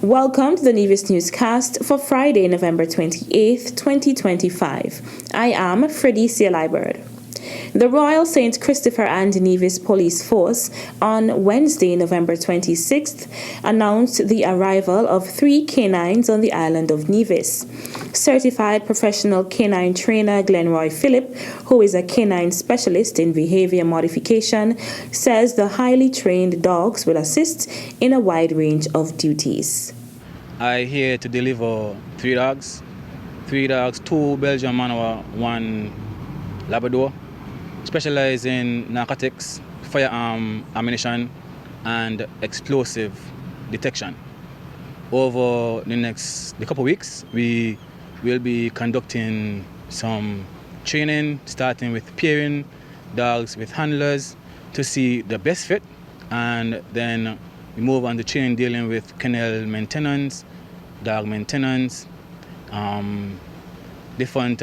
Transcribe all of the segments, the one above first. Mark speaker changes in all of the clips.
Speaker 1: Welcome to the Nevis Newscast for Friday, November 28th, 2025. I am Freddie Sealibird. The Royal St. Christopher and Nevis Police Force on Wednesday, November 26th, announced the arrival of 3 canines on the island of Nevis. Certified professional canine trainer Glenroy Phillip, who is a canine specialist in behavior modification, says the highly trained dogs will assist in a wide range of duties.
Speaker 2: I'm here to deliver 3 dogs. 3 dogs, 2 Belgian Malinois, 1 Labrador. Specialize in narcotics, firearm ammunition, and explosive detection. Over the couple weeks, we will be conducting some training, starting with pairing dogs with handlers to see the best fit, and then we move on to training dealing with kennel maintenance, dog maintenance, different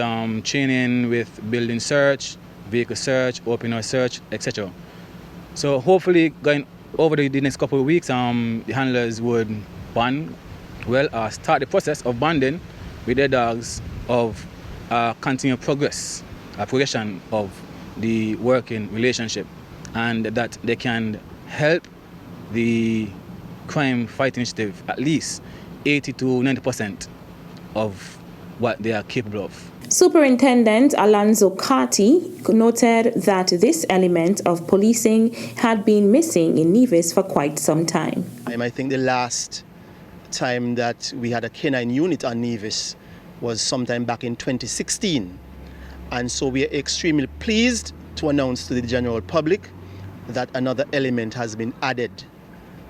Speaker 2: training with building search, vehicle search, opener search, etc. So hopefully going over the next couple of weeks, the handlers would bond well or start the process of bonding with their dogs of continued progression of the working relationship, and that they can help the crime fighting initiative at least 80 to 90% of what they are capable of.
Speaker 1: Superintendent Alonzo Carty noted that this element of policing had been missing in Nevis for quite some time.
Speaker 3: I think the last time that we had a canine unit on Nevis was sometime back in 2016. And so we are extremely pleased to announce to the general public that another element has been added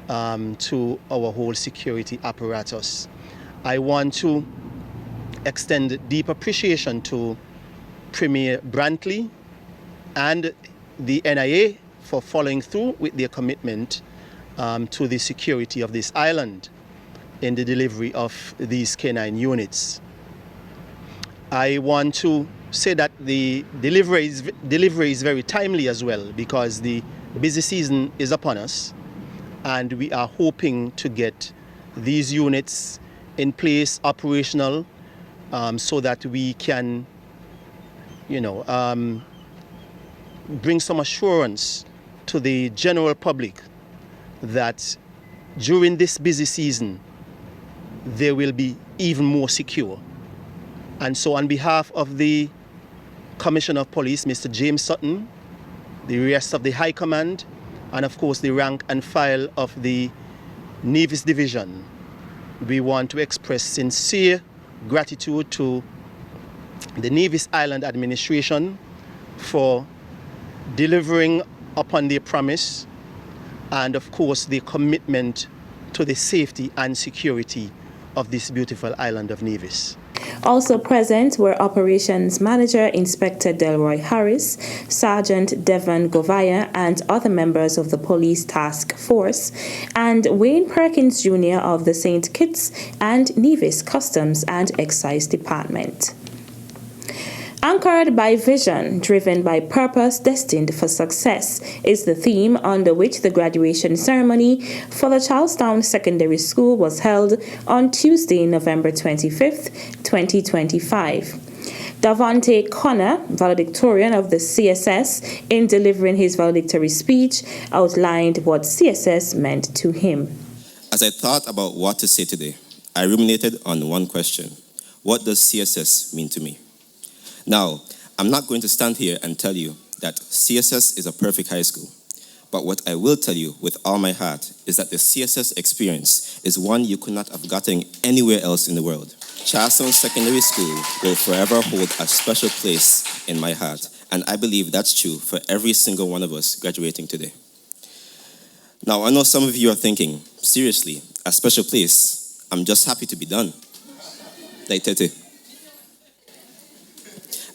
Speaker 3: to our whole security apparatus. I want to extend deep appreciation to Premier Brantley and the NIA for following through with their commitment to the security of this island in the delivery of these canine units. I want to say that the delivery is very timely as well, because the busy season is upon us, and we are hoping to get these units in place, operational, so that we can, bring some assurance to the general public that during this busy season, they will be even more secure. And so on behalf of the Commissioner of Police, Mr. James Sutton, the rest of the High Command, and of course the rank and file of the Nevis Division, we want to express sincere gratitude to the Nevis Island Administration for delivering upon their promise, and of course the commitment to the safety and security of this beautiful island of Nevis.
Speaker 1: Also present were Operations Manager Inspector Delroy Harris, Sergeant Devon Govaya, and other members of the Police Task Force, and Wayne Perkins Jr. of the St. Kitts and Nevis Customs and Excise Department. Anchored by vision, driven by purpose, destined for success is the theme under which the graduation ceremony for the Charlestown Secondary School was held on Tuesday, November 25th, 2025. Davante Connor, valedictorian of the CSS, in delivering his valedictory speech, outlined what CSS meant to him.
Speaker 4: As I thought about what to say today, I ruminated on one question: what does CSS mean to me? Now, I'm not going to stand here and tell you that CSS is a perfect high school, but what I will tell you with all my heart is that the CSS experience is one you could not have gotten anywhere else in the world. Charlestown Secondary School will forever hold a special place in my heart, and I believe that's true for every single one of us graduating today. Now, I know some of you are thinking, seriously, a special place? I'm just happy to be done. Like Tete.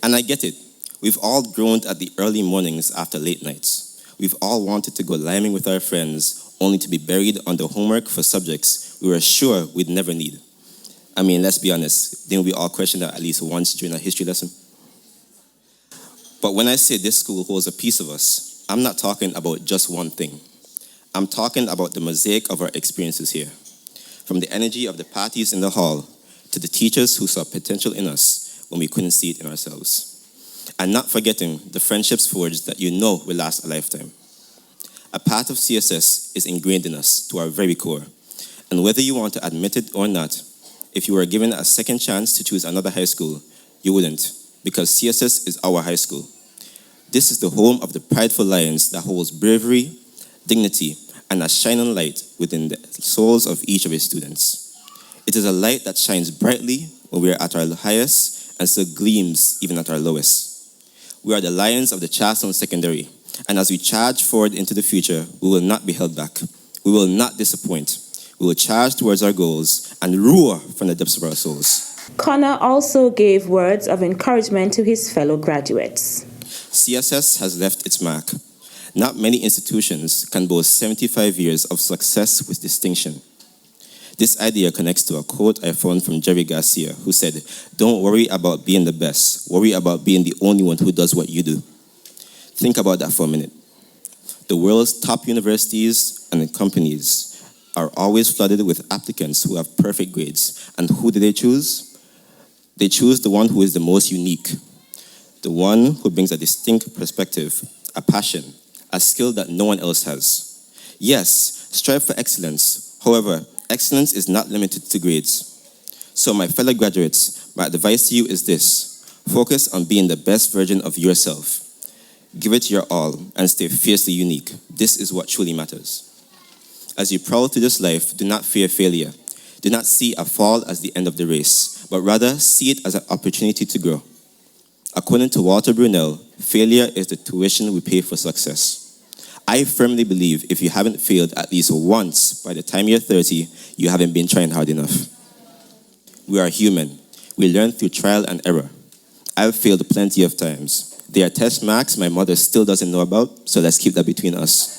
Speaker 4: And I get it. We've all groaned at the early mornings after late nights. We've all wanted to go liming with our friends, only to be buried under homework for subjects we were sure we'd never need. I mean, let's be honest, didn't we all question that at least once during a history lesson? But when I say this school holds a piece of us, I'm not talking about just one thing. I'm talking about the mosaic of our experiences here. from the energy of the parties in the hall to the teachers who saw potential in us when we couldn't see it in ourselves. And not forgetting the friendships forged that you know will last a lifetime. A part of CSS is ingrained in us to our very core. And whether you want to admit it or not, if you were given a second chance to choose another high school, you wouldn't, because CSS is our high school. This is the home of the prideful lions that holds bravery, dignity, and a shining light within the souls of each of its students. It is a light that shines brightly when we are at our highest and still gleams even at our lowest. We are the lions of the Charlestown Secondary, and as we charge forward into the future, we will not be held back. We will not disappoint. We will charge towards our goals and roar from the depths of our souls.
Speaker 1: Connor also gave words of encouragement to his fellow graduates.
Speaker 4: CSS has left its mark. Not many institutions can boast 75 years of success with distinction. This idea connects to a quote I found from Jerry Garcia, who said, "Don't worry about being the best. Worry about being the only one who does what you do." Think about that for a minute. The world's top universities and companies are always flooded with applicants who have perfect grades. And who do they choose? They choose the one who is the most unique, the one who brings a distinct perspective, a passion, a skill that no one else has. Yes, strive for excellence. However, excellence is not limited to grades. So my fellow graduates, my advice to you is this: focus on being the best version of yourself. Give it your all and stay fiercely unique. This is what truly matters. As you prowl through this life, do not fear failure. Do not see a fall as the end of the race, but rather see it as an opportunity to grow. According to Walter Brunel, failure is the tuition we pay for success. I firmly believe if you haven't failed at least once by the time you're 30, you haven't been trying hard enough. We are human. We learn through trial and error. I've failed plenty of times. There are test marks my mother still doesn't know about, so let's keep that between us.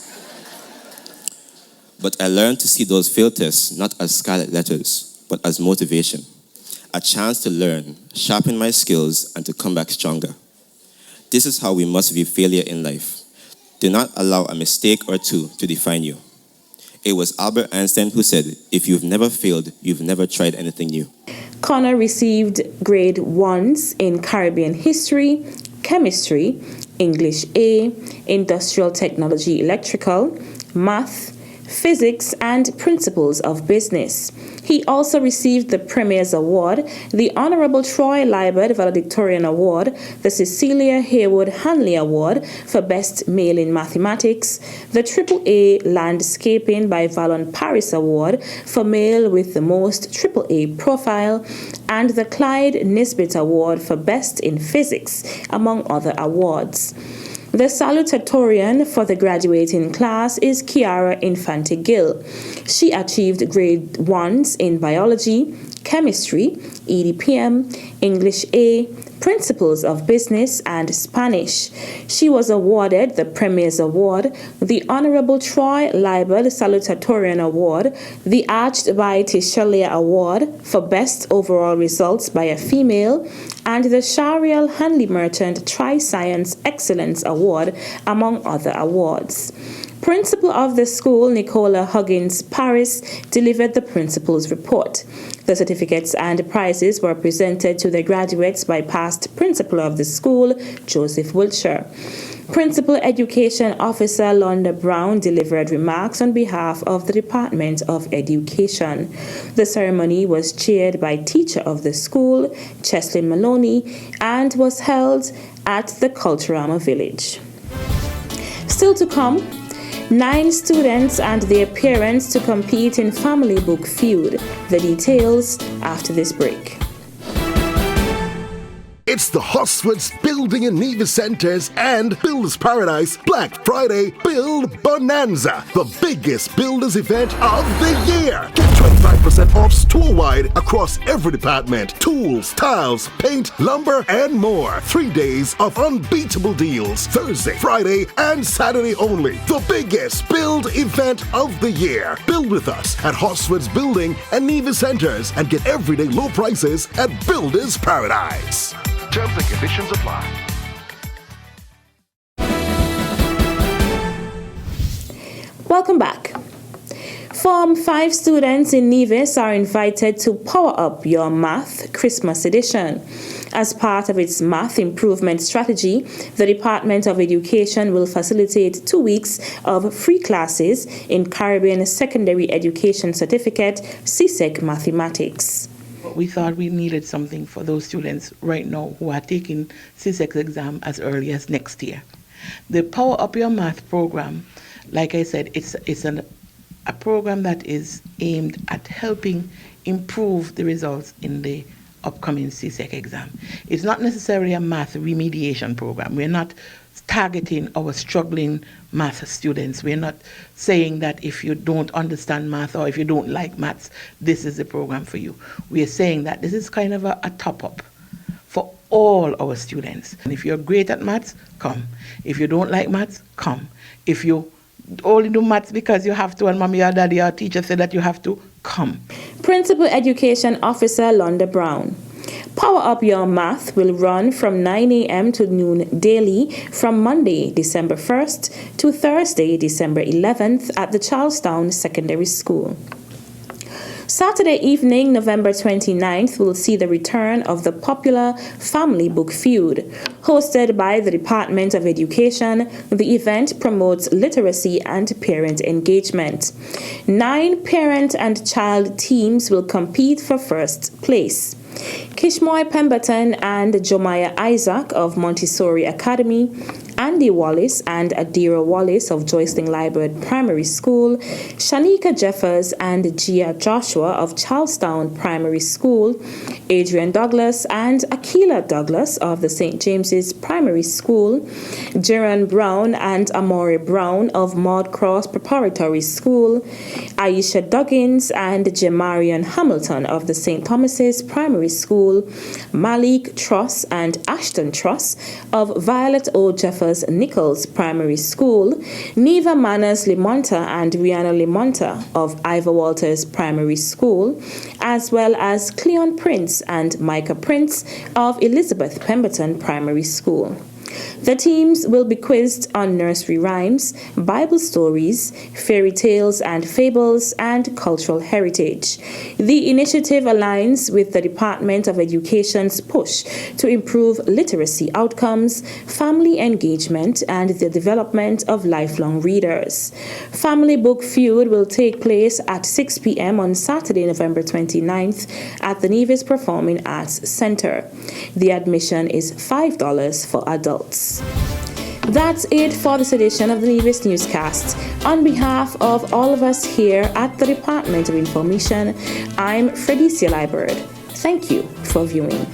Speaker 4: But I learned to see those failed tests not as scarlet letters, but as motivation. A chance to learn, sharpen my skills, and to come back stronger. This is how we must view failure in life. Do not allow a mistake or two to define you. It was Albert Einstein who said, "If you've never failed, you've never tried anything new."
Speaker 1: Connor received grade 1s in Caribbean history, chemistry, English A, industrial technology electrical, math, physics, and principles of business. He also received the Premier's Award, the Honorable Troy Liebert Valedictorian Award, the Cecilia Haywood Hanley Award for Best Male in Mathematics, the AAA Landscaping by Valon Paris Award for Male with the Most AAA Profile, and the Clyde Nisbet Award for Best in Physics, among other awards. The salutatorian for the graduating class is Kiara Infante Gill. She achieved grade 1s in biology, chemistry, EDPM, English A, principles of business, and Spanish. She was awarded the Premier's Award, the Honorable Troy Liebert Salutatorian Award, the Arched by Tishalia Award for Best Overall Results by a Female, and the Shariel Hanley Merchant Tri-Science Excellence Award, among other awards. Principal of the school, Nicola Huggins Paris, delivered the principal's report. The certificates and prizes were presented to the graduates by past principal of the school, Joseph Wiltshire. Principal Education Officer Londa Brown delivered remarks on behalf of the Department of Education. The ceremony was chaired by teacher of the school, Cheslin Maloney, and was held at the Culturama Village. Still to come, 9 students and their parents to compete in Family Book Feud. The details after this break.
Speaker 5: It's the Hoswoods Building and Nevis Centers and Builders Paradise Black Friday Build Bonanza, the biggest builders event of the year. Get 25% off store-wide across every department. Tools, tiles, paint, lumber, and more. 3 days of unbeatable deals. Thursday, Friday, and Saturday only. The biggest build event of the year. Build with us at Hoswoods Building and Nevis Centers and get everyday low prices at Builders Paradise. Terms and conditions apply.
Speaker 1: Welcome back. Form 5 students in Nevis are invited to Power Up Your Math Christmas Edition. As part of its math improvement strategy, the Department of Education will facilitate 2 weeks of free classes in Caribbean Secondary Education Certificate CSEC Mathematics.
Speaker 6: We thought we needed something for those students right now who are taking CSEC exam as early as next year. The Power Up Your Math program, like I said, it's a program that is aimed at helping improve the results in the upcoming CSEC exam. It's not necessarily a math remediation program. We're not targeting our struggling math students. We're not saying that if you don't understand math or if you don't like maths, this is the program for you. We are saying that this is kind of a top-up for all our students. And if you're great at maths, come. If you don't like maths, come. If you only do maths because you have to and mommy or daddy or teacher said that you have to, come.
Speaker 1: Principal Education Officer Londa Brown. Power Up Your Math will run from 9 a.m. to noon daily from Monday, December 1st to Thursday, December 11th at the Charlestown Secondary School. Saturday evening, November 29th, will see the return of the popular Family Book Feud. Hosted by the Department of Education, the event promotes literacy and parent engagement. 9 parent and child teams will compete for first place. Kishmoy Pemberton and Jomaya Isaac of Montessori Academy, Andy Wallace and Adira Wallace of Joyceling Library Primary School, Shanika Jeffers and Gia Joshua of Charlestown Primary School, Adrian Douglas and Akila Douglas of the St. James's Primary School, Jaron Brown and Amore Brown of Maud Cross Preparatory School, Aisha Duggins and Jamarian Hamilton of the St. Thomas's Primary School, Malik Truss and Ashton Truss of Violet O. Jeffers Nichols Primary School, Neva Manners Limonta and Rihanna Limonta of Ivor Walters Primary School, as well as Cleon Prince and Micah Prince of Elizabeth Pemberton Primary School. The teams will be quizzed on nursery rhymes, Bible stories, fairy tales and fables, and cultural heritage. The initiative aligns with the Department of Education's push to improve literacy outcomes, family engagement, and the development of lifelong readers. Family Book Feud will take place at 6 p.m. on Saturday, November 29th at the Nevis Performing Arts Center. The admission is $5 for adults. That's it for this edition of the Nevis Newscast. On behalf of all of us here at the Department of Information, I'm Fredicia Liburd. Thank you for viewing.